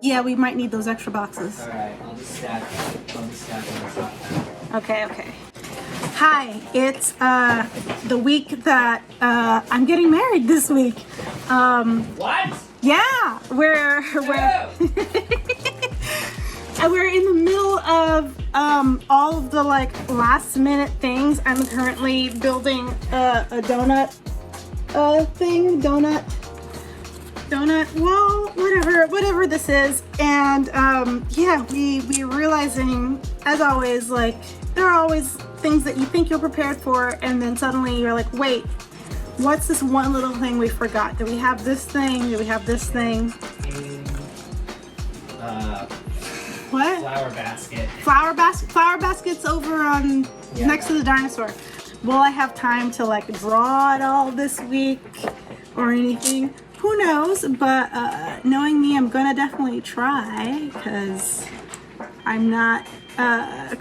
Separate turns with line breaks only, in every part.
Yeah, we might need those extra boxes.
Alright, I'll just stack them on top.
Okay, okay. Hi, it's the week that I'm getting married this week.
What?
Yeah, we're we're in the middle of all of the like last minute things. I'm currently building a donut wall, whatever this is. And yeah, we're realizing, as always, like there are always things that you think you're prepared for, and then suddenly you're like, wait, what's this one little thing we forgot? Do we have this thing? Do we have this thing? What?
Flower basket.
Flower basket's over on next to the dinosaur. Will I have time to like draw it all this week or anything? Who knows? But knowing me, I'm gonna definitely try, because I'm not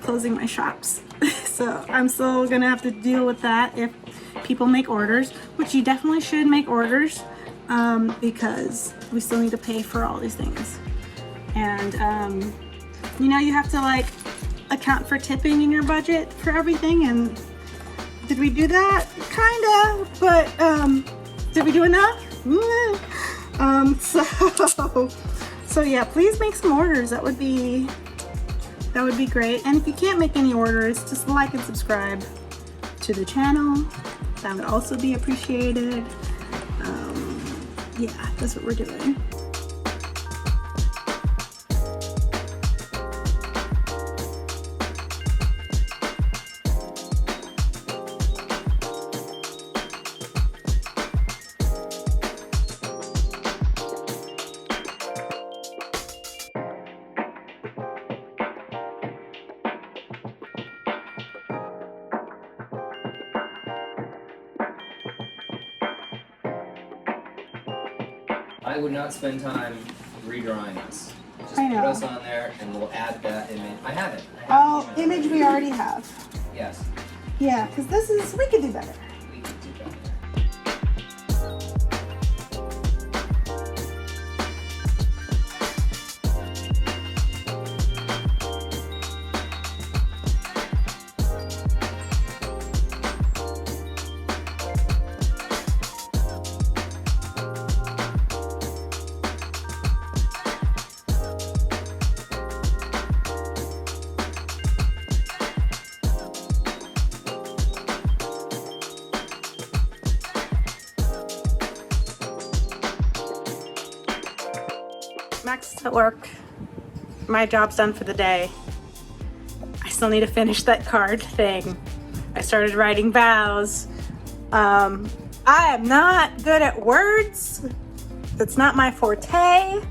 closing my shops. So I'm still gonna have to deal with that if people make orders, which you definitely should make orders, because we still need to pay for all these things. And you know, you have to like account for tipping in your budget for everything. And did we do that? Kinda, but did we do enough? So yeah, please make some orders. That would be great. And if you can't make any orders, just like and subscribe to the channel. That would also be appreciated. Yeah, that's what we're doing.
I would not spend time redrawing this. Just
I know.
put us on there and we'll add that image. I have it.
Oh, image we already have.
Yes.
Yeah, because we could do better.
We can do better.
Max is at work. My job's done for the day. I still need to finish that card thing. I started writing vows. I am not good at words. That's not my forte.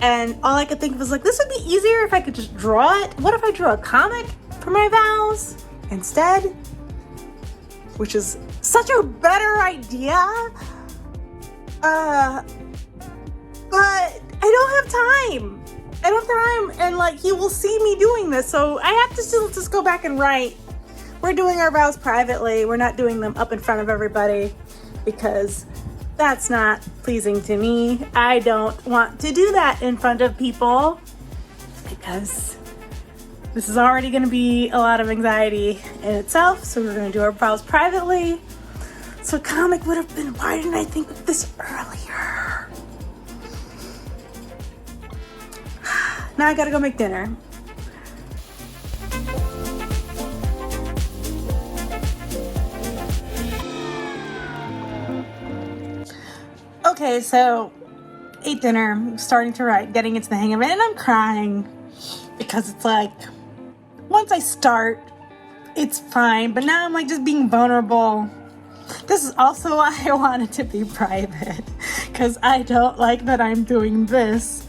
And all I could think of was like, this would be easier if I could just draw it. What if I drew a comic for my vows instead? Which is such a better idea. But I don't have time. And like, you will see me doing this, so I have to still just go back and write. We're doing our vows privately. We're not doing them up in front of everybody, because that's not pleasing to me. I don't want to do that in front of people, because this is already going to be a lot of anxiety in itself. So we're going to do our vows privately. So comic would have been, why didn't I think of this earlier? Now I gotta go make dinner. Okay, so ate dinner, I'm starting to write, getting into the hang of it, and I'm crying because it's like, once I start, it's fine, but now I'm like just being vulnerable. This is also why I want it to be private, because I don't like that I'm doing this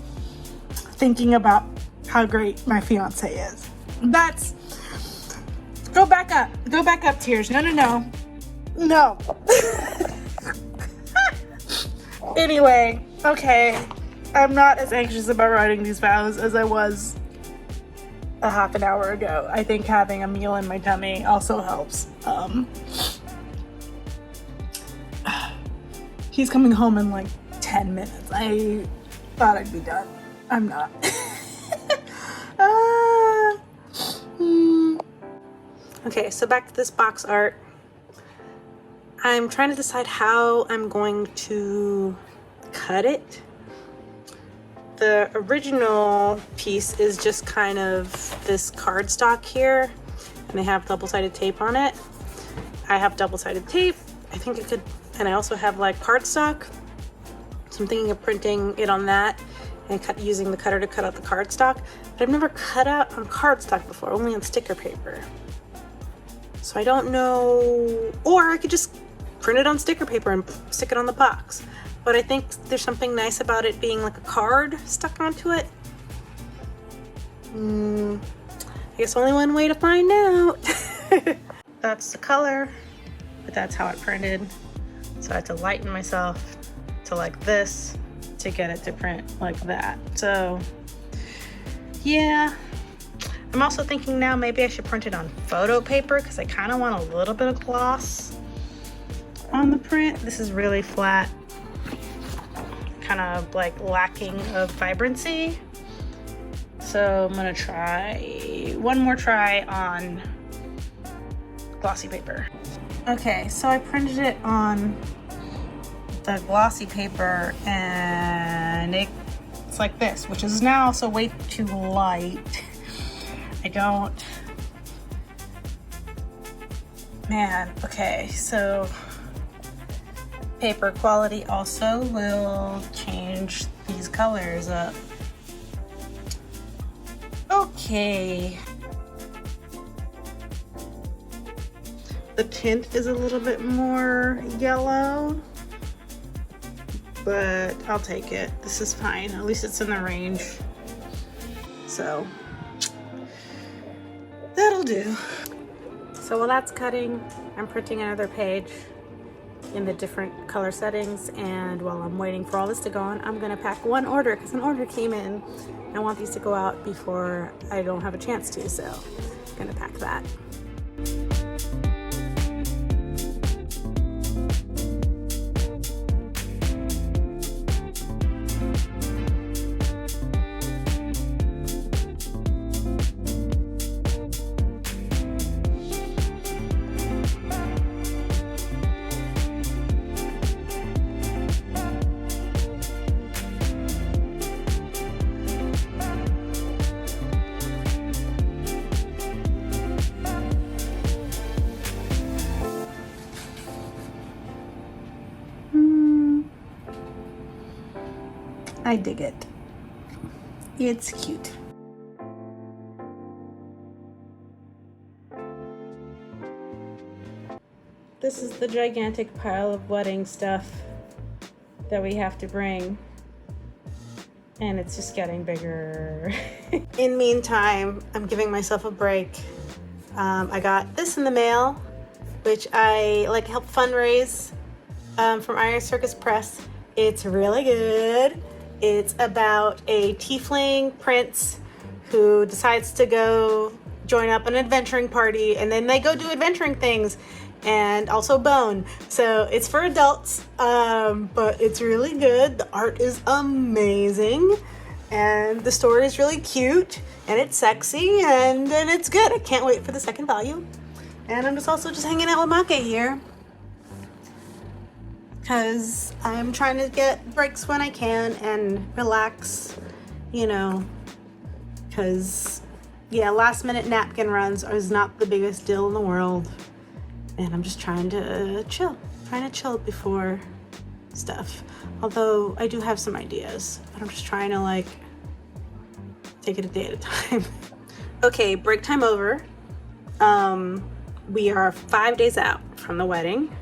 thinking about how great my fiance is. That's, go back up tears. No. Anyway, okay, I'm not as anxious about writing these vows as I was a half an hour ago. I think having a meal in my tummy also helps. He's coming home in like 10 minutes. I thought I'd be done. I'm not. Okay, so back to this box art. I'm trying to decide how I'm going to cut it. The original piece is just kind of this cardstock here, and they have double-sided tape on it. I have double-sided tape. I think it could, and I also have like cardstock. So I'm thinking of printing it on that and using the cutter to cut out the cardstock. But I've never cut out on cardstock before, only on sticker paper. So I don't know, or I could just print it on sticker paper and stick it on the box. But I think there's something nice about it being like a card stuck onto it. I guess only one way to find out. That's the color, but that's how it printed. So I had to lighten myself to like this to get it to print like that. So yeah. I'm also thinking now maybe I should print it on photo paper because I kind of want a little bit of gloss on the print. This is really flat, kind of like lacking of vibrancy. So I'm gonna try one more try on glossy paper. Okay, so I printed it on the glossy paper and it's like this, which is now also way too light. Man, okay, so paper quality also will change these colors up. Okay. The tint is a little bit more yellow, but I'll take it. This is fine, at least it's in the range. So that'll do. So while that's cutting, I'm printing another page in the different color settings, and while I'm waiting for all this to go on, I'm gonna pack one order because an order came in. I want these to go out before I don't have a chance to, so I'm gonna pack that. I dig it. It's cute. This is the gigantic pile of wedding stuff that we have to bring. And it's just getting bigger. In meantime, I'm giving myself a break. I got this in the mail, which I help fundraise from Iron Circus Press. It's really good. It's about a tiefling prince who decides to go join up an adventuring party, and then they go do adventuring things and also bone. So it's for adults, but it's really good. The art is amazing, and the story is really cute, and it's sexy, and it's good. I can't wait for the second volume. And I'm just hanging out with Make here, because I'm trying to get breaks when I can and relax, because last minute napkin runs is not the biggest deal in the world, and I'm just trying to chill before stuff. Although I do have some ideas, but I'm just trying to take it a day at a time. Okay, break time over. We are 5 days out from the wedding.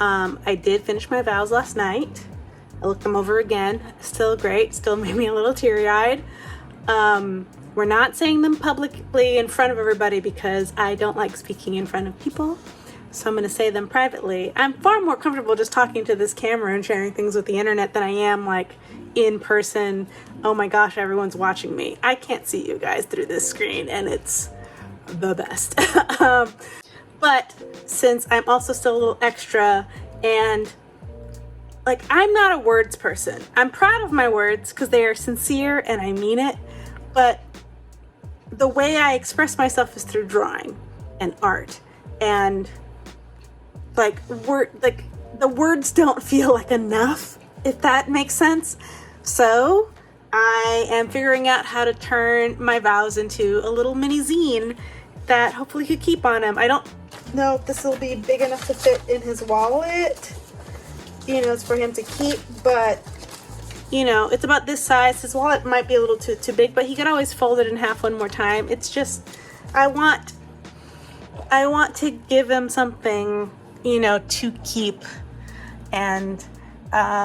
I did finish my vows last night. I looked them over again. Still great. Still made me a little teary-eyed. We're not saying them publicly in front of everybody because I don't like speaking in front of people. So I'm going to say them privately. I'm far more comfortable just talking to this camera and sharing things with the internet than I am in person. Oh my gosh, everyone's watching me. I can't see you guys through this screen, and it's the best. But since I'm also still a little extra and like, I'm not a words person. I'm proud of my words because they are sincere and I mean it, but the way I express myself is through drawing and art, and like the words don't feel like enough, if that makes sense. So I am figuring out how to turn my vows into a little mini zine that hopefully could keep on him. I don't know if this will be big enough to fit in his wallet. You know, it's for him to keep, but you know, it's about this size. His wallet might be a little too big, but he could always fold it in half one more time. It's just, I want to give him something, you know, to keep, and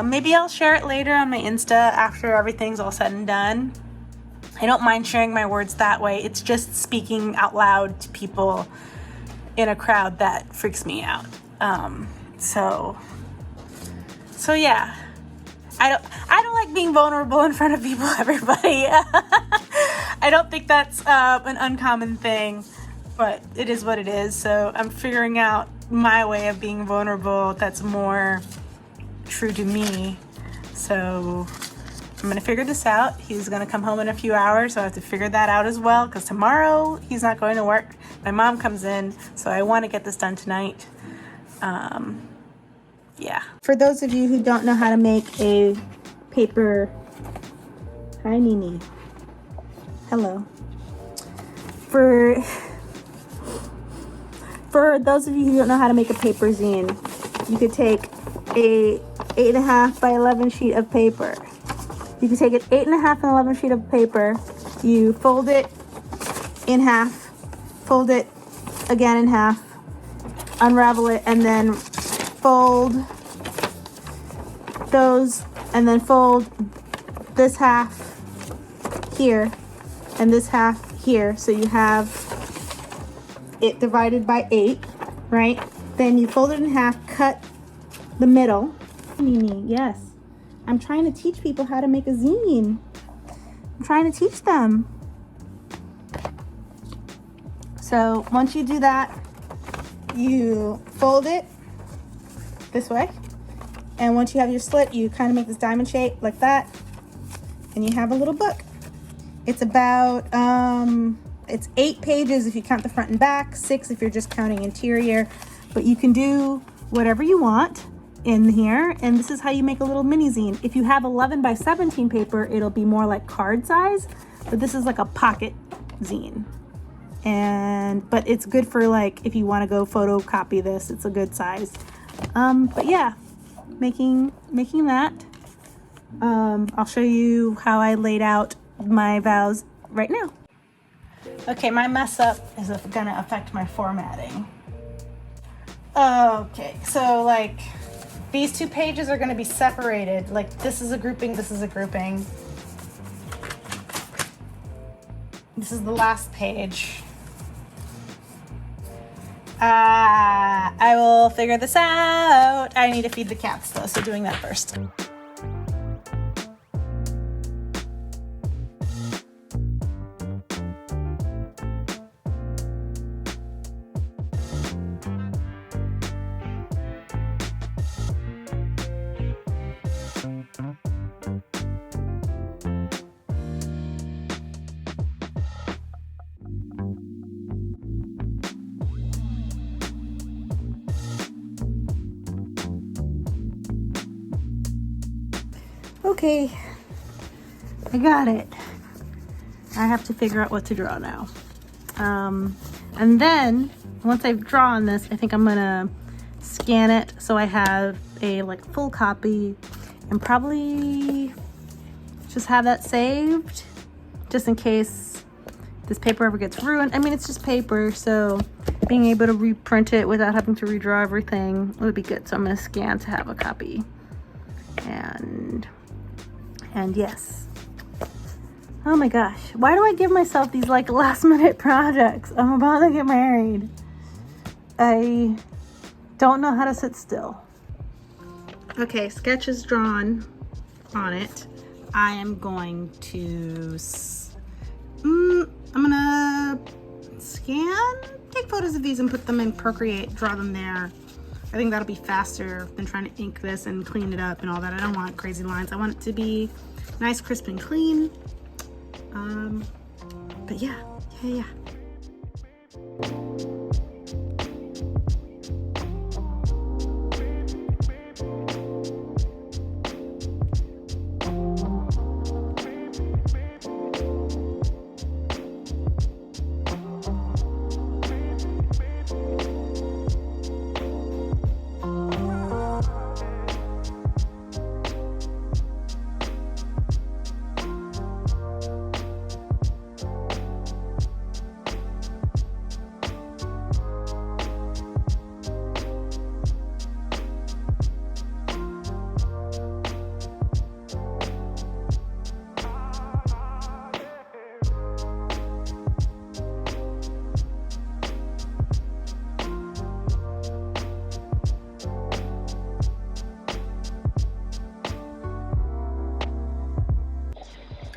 maybe I'll share it later on my Insta after everything's all said and done. I don't mind sharing my words that way. It's just speaking out loud to people in a crowd that freaks me out. So yeah, I don't like being vulnerable in front of people, everybody. I don't think that's an uncommon thing, but it is what it is. So I'm figuring out my way of being vulnerable that's more true to me. So I'm gonna figure this out. He's gonna come home in a few hours, so I have to figure that out as well, because tomorrow he's not going to work. My mom comes in, so I want to get this done tonight. Yeah. For those of you who don't know how to make a paper, hi Nini. Hello. For those of you who don't know how to make a paper zine, you could take a 8.5 by 11 sheet of paper. You can take an 8.5 and 11 sheet of paper. You fold it in half, fold it again in half, unravel it, and then fold those, and then fold this half here and this half here, so you have it divided by 8, right? Then you fold it in half, cut the middle. Mimi, yes, I'm trying to teach people how to make a zine. I'm trying to teach them. So once you do that, you fold it this way, and once you have your slit, you kind of make this diamond shape like that, and you have a little book. It's about it's 8 pages if you count the front and back, 6 if you're just counting interior, but you can do whatever you want in here. And this is how you make a little mini zine. If you have 11 by 17 paper, it'll be more like card size, but this is like a pocket zine. But it's good for, like, if you want to go photocopy this, it's a good size. But yeah, making that. I'll show you how I laid out my vows right now. Okay, my mess up is gonna affect my formatting. Okay, so like these 2 pages are gonna be separated. Like this is a grouping, this is a grouping. This is the last page. I will figure this out. I need to feed the cats though, so doing that first. Okay, I got it. I have to figure out what to draw now. And then once I've drawn this, I think I'm gonna scan it so I have a like full copy, and probably just have that saved just in case this paper ever gets ruined. I mean, it's just paper, so being able to reprint it without having to redraw everything would be good. So I'm gonna scan to have a copy. And yes. Oh my gosh, why do I give myself these like last minute projects? I'm about to get married. I don't know how to sit still. Okay, sketch is drawn on it. I am going to, I'm gonna scan, take photos of these and put them in Procreate, draw them there. I think that'll be faster than trying to ink this and clean it up and all that. I don't want crazy lines. I want it to be nice, crisp, and clean. But yeah.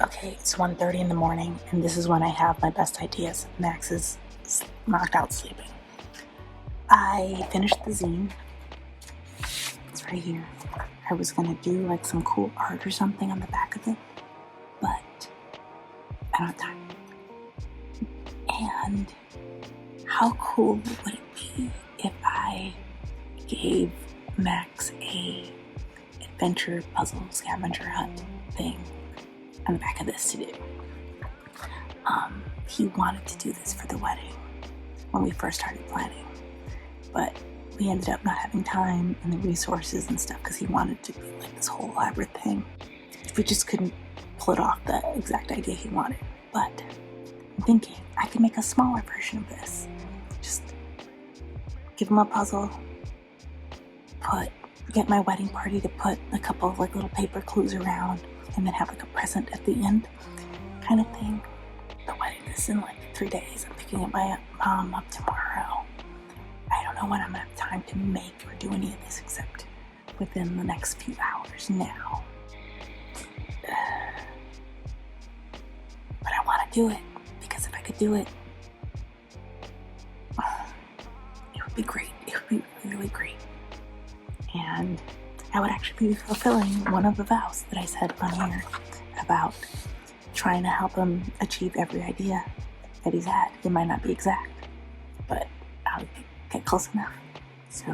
Okay, it's 1:30 in the morning, and this is when I have my best ideas. Max is knocked out sleeping. I finished the zine. It's right here. I was gonna do like some cool art or something on the back of it, but I don't have time. And how cool would it be if I gave Max a adventure puzzle scavenger hunt thing on the back of this to do? He wanted to do this for the wedding when we first started planning, but we ended up not having time and the resources and stuff because he wanted to do like this whole elaborate thing. We just couldn't pull it off the exact idea he wanted. But I'm thinking I could make a smaller version of this. Just give him a puzzle, get my wedding party to put a couple of like little paper clues around, and then have like a present at the end kind of thing. The wedding is in like 3 days. I'm picking up my mom up tomorrow. I don't know when I'm gonna have time to make or do any of this except within the next few hours now. But I want to do it because if I could do it, it would be great. It would be really great. And I would actually be fulfilling one of the vows that I said on here about trying to help him achieve every idea that he's had. It might not be exact, but I'll get close enough. So,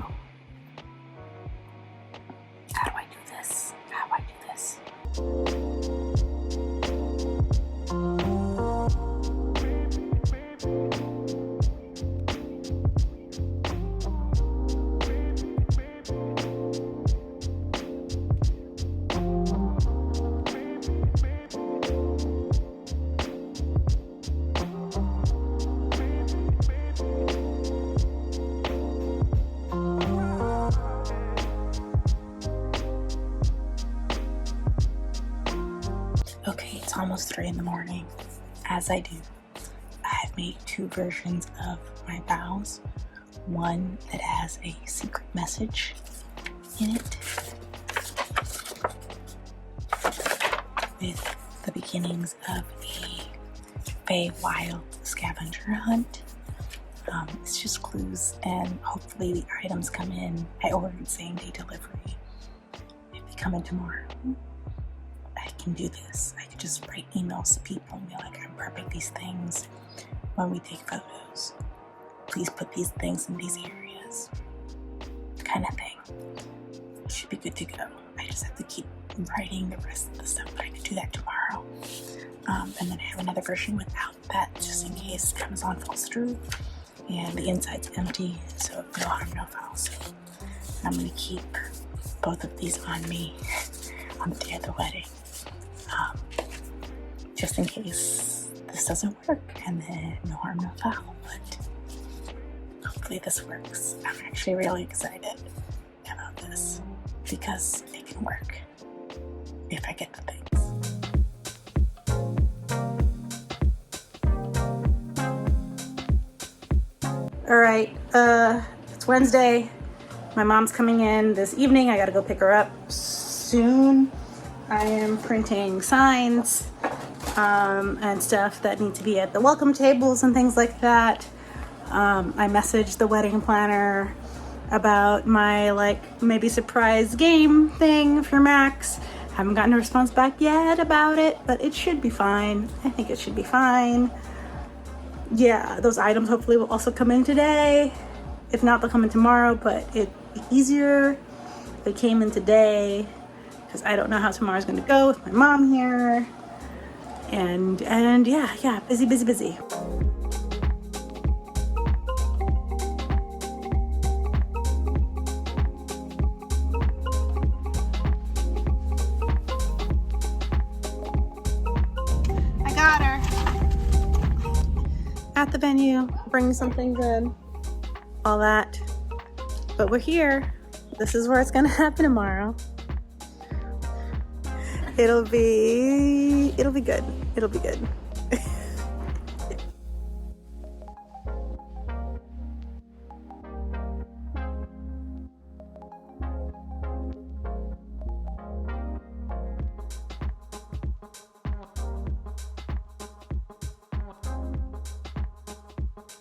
how do I do this? How do I do this? Okay, it's almost 3 in the morning. As I do, I have made 2 versions of my vows. One that has a secret message in it with the beginnings of a Fey Wild scavenger hunt. It's just clues, and hopefully the items come in. I ordered same-day delivery. If they come in tomorrow, I can do this. I could just write emails to people and be like, I'm prepping these things when we take photos. Please put these things in these areas. Kind of thing. It should be good to go. I just have to keep writing the rest of the stuff, but I could do that tomorrow. And then I have another version without that, just in case Amazon falls through and the inside's empty, so no harm, no foul. So I'm gonna keep both of these on me on the day of the wedding. Just in case this doesn't work, and then no harm, no foul, but hopefully this works. I'm actually really excited about this because it can work if I get the things.
All right, it's Wednesday. My mom's coming in this evening. I gotta go pick her up soon. I am printing signs and stuff that need to be at the welcome tables and things like that. I messaged the wedding planner about my like maybe surprise game thing for Max. Haven't gotten a response back yet about it, but it should be fine. I think it should be fine. Yeah, those items hopefully will also come in today. If not, they'll come in tomorrow, but it'd be easier if they came in today because I don't know how tomorrow's gonna go with my mom here. And yeah, busy. I got her at the venue, bringing something good, all that. But we're here. This is where it's gonna happen tomorrow. It'll be good. It'll be good.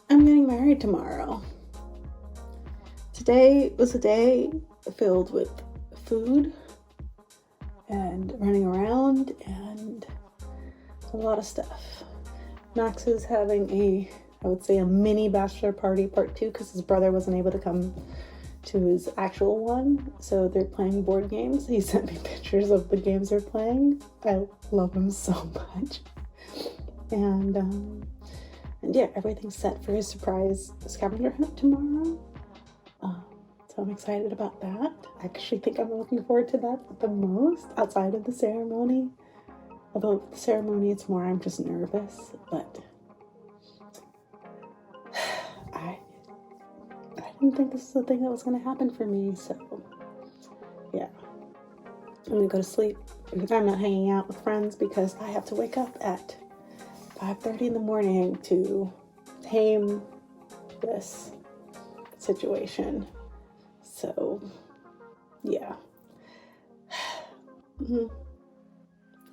I'm getting married tomorrow. Today was a day filled with food and running around and a lot of stuff. Max is having I would say a mini bachelor party part 2 because his brother wasn't able to come to his actual one. So they're playing board games. He sent me pictures of the games they're playing. I love them so much. And yeah, everything's set for his surprise scavenger hunt tomorrow. So I'm excited about that. I actually think I'm looking forward to that the most outside of the ceremony. Although the ceremony, it's more I'm just nervous, but I didn't think this was the thing that was going to happen for me, so yeah. I'm going to go to sleep. I'm not hanging out with friends because I have to wake up at 5:30 in the morning to tame this situation. So, yeah. I'm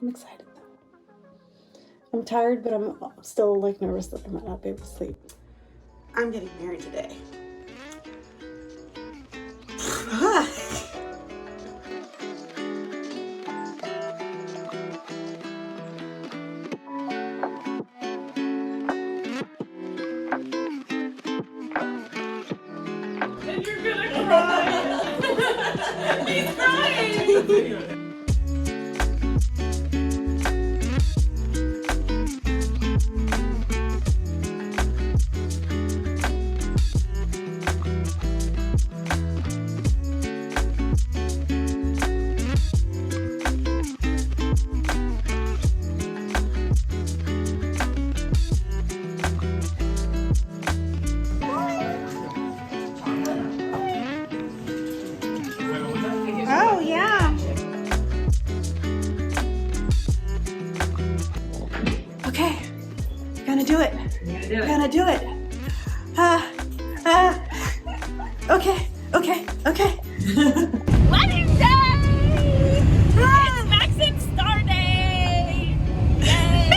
excited though. I'm tired, but I'm still like nervous that I might not be able to sleep. I'm getting married today.
And you're gonna cry. He's crying.
Oh yeah. Okay, gonna do it. Gonna do it. Okay.
Wedding day! It's Maxim's star day! Yay!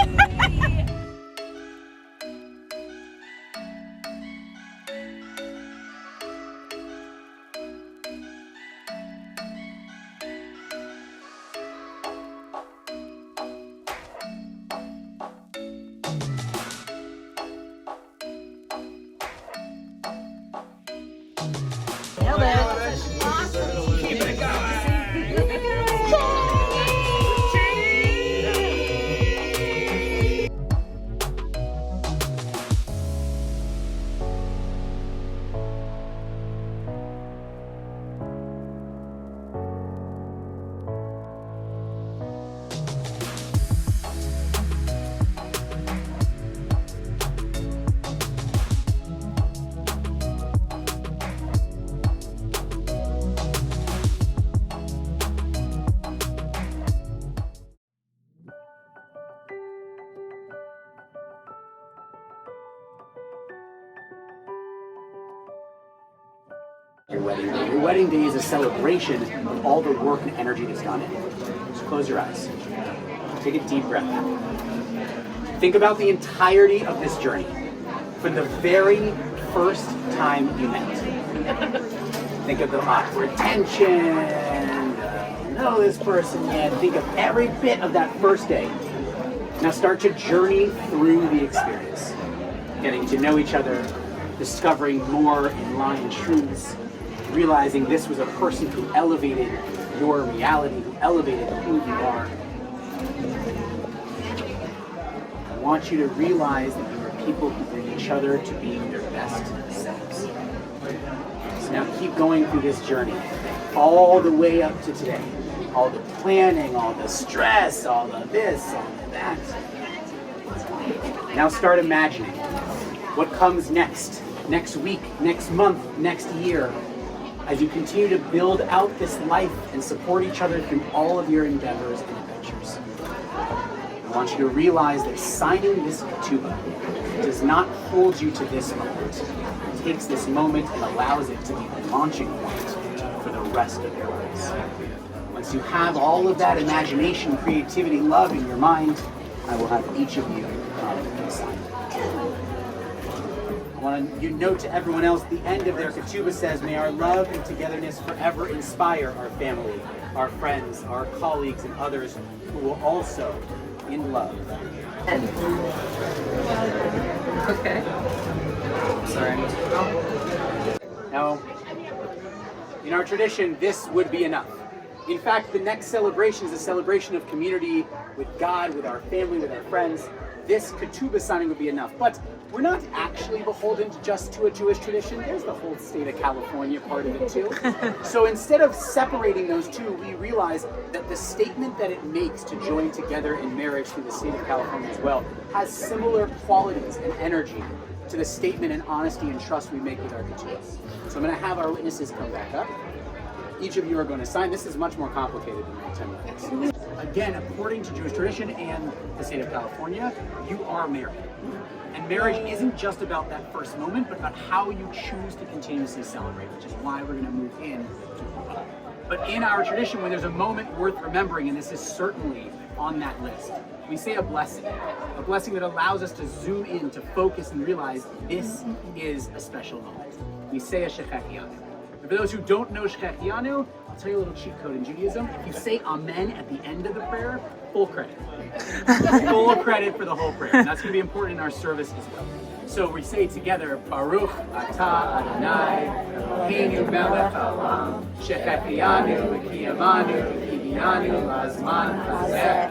Your wedding day. Your wedding day is a celebration of all the work and energy that's gone in. Just close your eyes. Take a deep breath in. Think about the entirety of this journey. From the very first time you met. Think of the awkward tension. Know this person yet. Think of every bit of that first day. Now start to journey through the experience. Getting to know each other, discovering more in-line truths, realizing this was a person who elevated your reality, who elevated who you are. I want you to realize that you are people who bring each other to being their best selves. So now keep going through this journey, all the way up to today. All the planning, all the stress, all of this, all of that. Now start imagining what comes next week, next month, next year, as you continue to build out this life and support each other through all of your endeavors and adventures. I want you to realize that signing this Katubah does not hold you to this moment. It takes this moment and allows it to be the launching point for the rest of your lives. Once you have all of that imagination, creativity, love in your mind, I will have each of you come and sign. I want to note to everyone else, the end of their Katubah says, may our love and togetherness forever inspire our family, our friends, our colleagues, and others who will also in love.
Okay. Sorry.
Now, in our tradition, this would be enough. In fact, the next celebration is a celebration of community with God, with our family, with our friends. This Katubah signing would be enough. But we're not actually beholden just to a Jewish tradition. There's the whole state of California part of it too. So instead of separating those two, we realize that the statement that it makes to join together in marriage through the state of California as well has similar qualities and energy to the statement and honesty and trust we make with our Katubahs. So I'm going to have our witnesses come back up. Each of you are going to sign. This is much more complicated than my 10 minutes. Again, according to Jewish tradition and the state of California, you are married. And marriage isn't just about that first moment, but about how you choose to continuously celebrate, which is why we're going to move in to Horah. But in our tradition, when there's a moment worth remembering, and this is certainly on that list, we say a blessing that allows us to zoom in, to focus and realize this is a special moment. We say a Shechechianu. For those who don't know Shechechianu, I'll tell you a little cheat code in Judaism. If you say Amen at the end of the prayer, full credit. Full credit for the whole prayer. And that's going to be important in our service as well. So we say together, Baruch Atah Adonai, Eloheinu melech haolam, Shechechianu v'kiyamanu v'kibiyanu la'azman hazeh.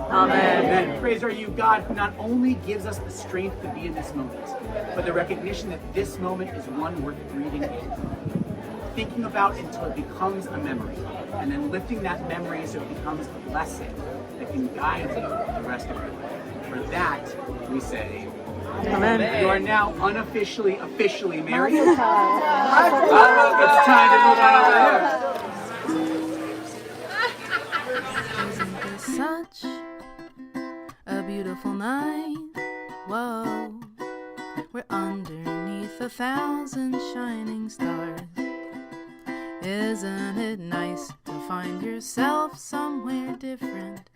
Amen. Amen. Praise are you, God, who not only gives us the strength to be in this moment, but the recognition that this moment is one worth breathing in. Thinking about until it becomes a memory, and then lifting that memory so it becomes a lesson that can guide you the rest of your life. For that, we say, Amen. You are now officially married. It's time to move on over here.
Such a beautiful night. Whoa, we're underneath 1,000 shining stars. Isn't it nice to find yourself somewhere different?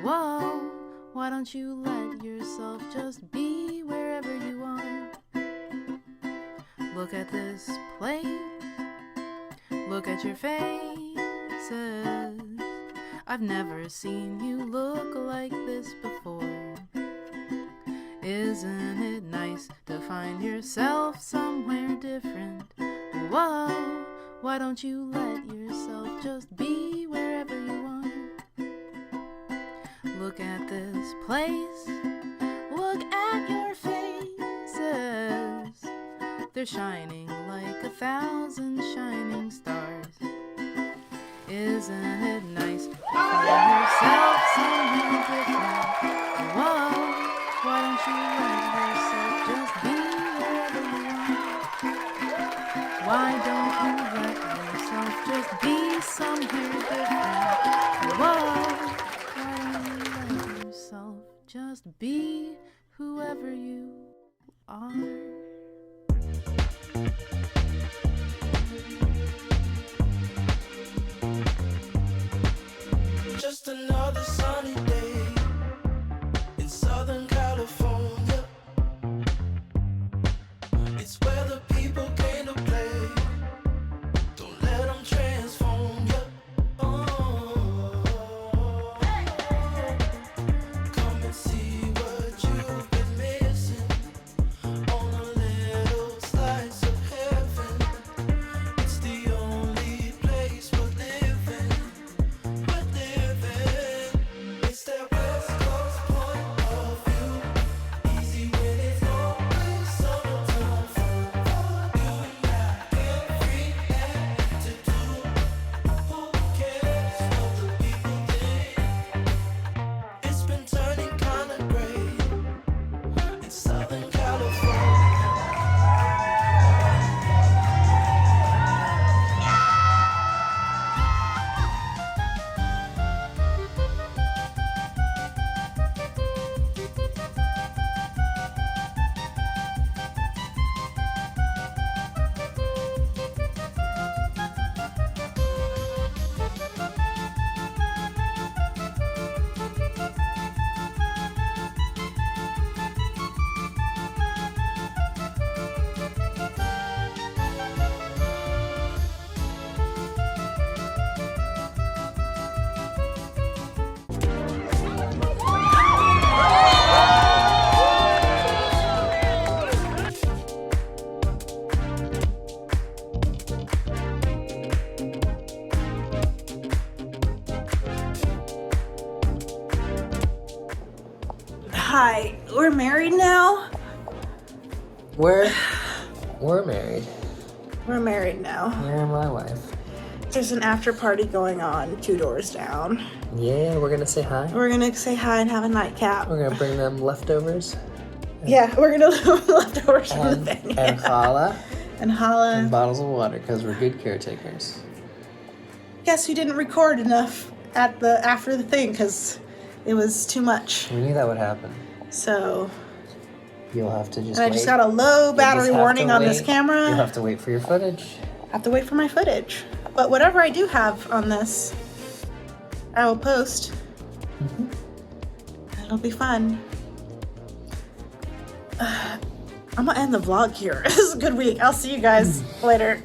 Whoa, why don't you let yourself just be wherever you are? Look at this place, look at your faces. I've never seen you look like this before. Isn't it nice to find yourself somewhere different? Whoa, why don't you let yourself just be wherever you are? Look at this place, look at your faces. They're shining like 1,000 shining stars. Isn't it nice to find yourself somewhere different? Whoa, why don't you let yourself just be wherever you are? Why don't you let yourself just be somewhere different? Whoa, why don't you let yourself just be whoever you are?
Just another sunny day in Southern California. It's where the people came to play. Don't
Hi, we're married now?
We're married.
We're married now.
You're my wife.
There's an after party going on 2 doors down.
Yeah, we're gonna say hi.
We're gonna say hi and have a nightcap.
We're gonna bring them leftovers.
Yeah, we're gonna leave leftovers from the thing.
And challah.
And holla.
And bottles of water, because we're good caretakers.
Guess we didn't record enough after the thing because it was too much.
We knew that would happen.
So.
You'll have to just
And I
wait.
just got a low battery warning on this camera.
You'll have to wait for your footage.
I have to wait for my footage. But whatever I do have on this, I will post. It'll be fun. I'm gonna end the vlog here. This is a good week. I'll see you guys later.